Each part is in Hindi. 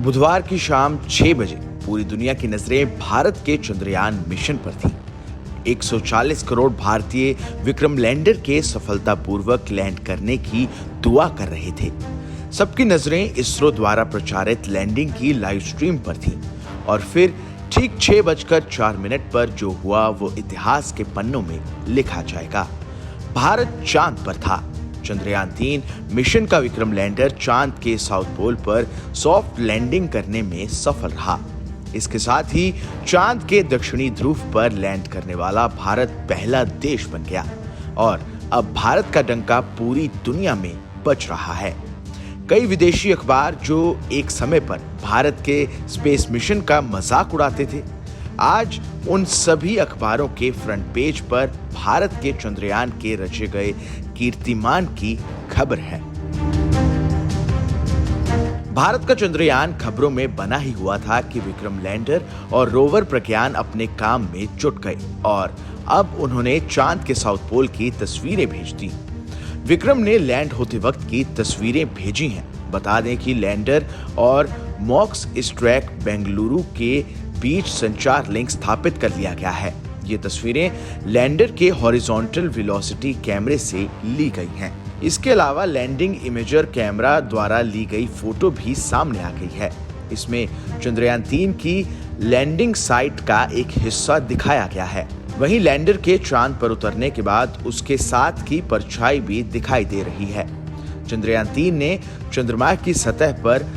बुधवार की शाम 6 बजे पूरी दुनिया की नजरें भारत के चंद्रयान मिशन पर थी। 140 करोड़ भारतीय विक्रम लैंडर के सफलतापूर्वक लैंड करने की दुआ कर रहे थे। सबकी नजरें इसरो द्वारा प्रचारित लैंडिंग की लाइव स्ट्रीम पर थी और फिर ठीक 6:04 पर जो हुआ वो इतिहास के पन्नों में लिखा जाएगा। भारत चांद पर था। चंद्रयान 3 मिशन का विक्रम लैंडर चांद के साउथ पोल पर सॉफ्ट लैंडिंग करने में सफल रहा। इसके साथ ही चांद के दक्षिणी ध्रुव पर लैंड करने वाला भारत पहला देश बन गया और अब भारत का डंका पूरी दुनिया में बज रहा है। कई विदेशी अखबार जो एक समय पर भारत के स्पेस मिशन का मजाक उड़ाते थे, आज उन सभी अखबारों के फ्रंट पेज पर भारत के चंद्रयान के रचे गए कीर्तिमान की खबर है। भारत का चंद्रयान खबरों में बना ही हुआ था कि विक्रम लैंडर और रोवर प्रज्ञान अपने काम में जुट गए और अब उन्होंने चांद के साउथ पोल की तस्वीरें भेज दी। विक्रम ने लैंड होते वक्त की तस्वीरें भेजी हैं। बता दें कि लैंडर और मॉक्स स्ट्रैक बेंगलुरु के बीच संचार लिंक स्थापित कर लिया गया है। ये तस्वीरें लैंडर के हॉरिजॉन्टल वेलोसिटी कैमरे से ली गई हैं। इसके अलावा लैंडिंग इमेजर कैमरा द्वारा ली गई फोटो भी सामने आ गई है। इसमें चंद्रयान 3 की लैंडिंग साइट का एक हिस्सा दिखाया गया है। वहीं लैंडर के चांद पर उतरने के बाद उसके साथ की परछाई भी दिखाई दे रही है। चंद्रयान 3 ने चंद्रमा की सतह पर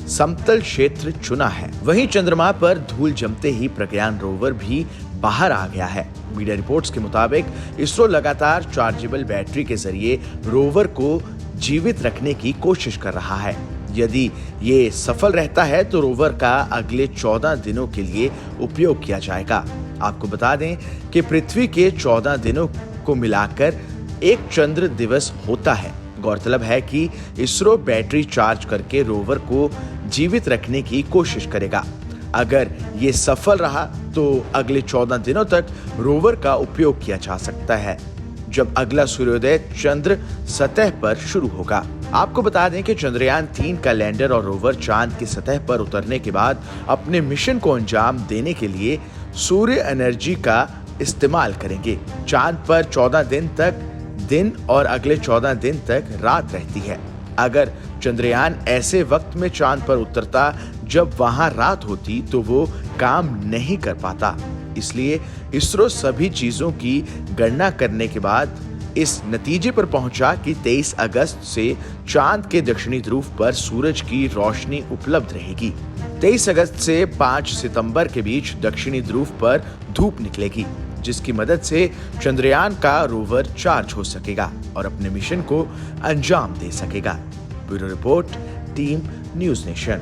समतल क्षेत्र चुना है। वहीं चंद्रमा पर धूल जमते ही प्रज्ञान रोवर भी बाहर आ गया है। मीडिया रिपोर्ट्स के मुताबिक इसरो लगातार चार्जेबल बैटरी के जरिए रोवर को जीवित रखने की कोशिश कर रहा है। यदि ये सफल रहता है तो रोवर का अगले 14 दिनों के लिए उपयोग किया जाएगा। आपको बता दें कि पृथ्वी के 14 दिनों को मिलाकर एक चंद्र दिवस होता है। गौरतलब है कि इसरो बैटरी चार्ज करके रोवर को जीवित रखने की कोशिश करेगा। अगर ये सफल रहा तो अगले 14 दिनों तक रोवर का उपयोग किया जा सकता है, जब अगला सूर्योदय चंद्र सतह पर शुरू होगा। आपको बता दें कि चंद्रयान 3 का लैंडर और रोवर चांद की सतह पर उतरने के बाद अपने मिशन को अंजाम देने के लिए सूर्य एनर्जी का इस्तेमाल करेंगे। चांद पर 14 दिन तक दिन और अगले 14 दिन तक रात रहती है। अगर चंद्रयान ऐसे वक्त में चांद पर उतरता जब वहां रात होती तो वो काम नहीं कर पाता। इसलिए इसरो सभी चीजों की गणना करने के बाद इस नतीजे पर पहुंचा कि 23 अगस्त से चांद के दक्षिणी ध्रुव पर सूरज की रोशनी उपलब्ध रहेगी। 23 अगस्त से 5 सितंबर के बीच दक्षिणी ध्रुव पर धूप निकलेगी, जिसकी मदद से चंद्रयान का रोवर चार्ज हो सकेगा और अपने मिशन को अंजाम दे सकेगा। Bureau report, team news nation.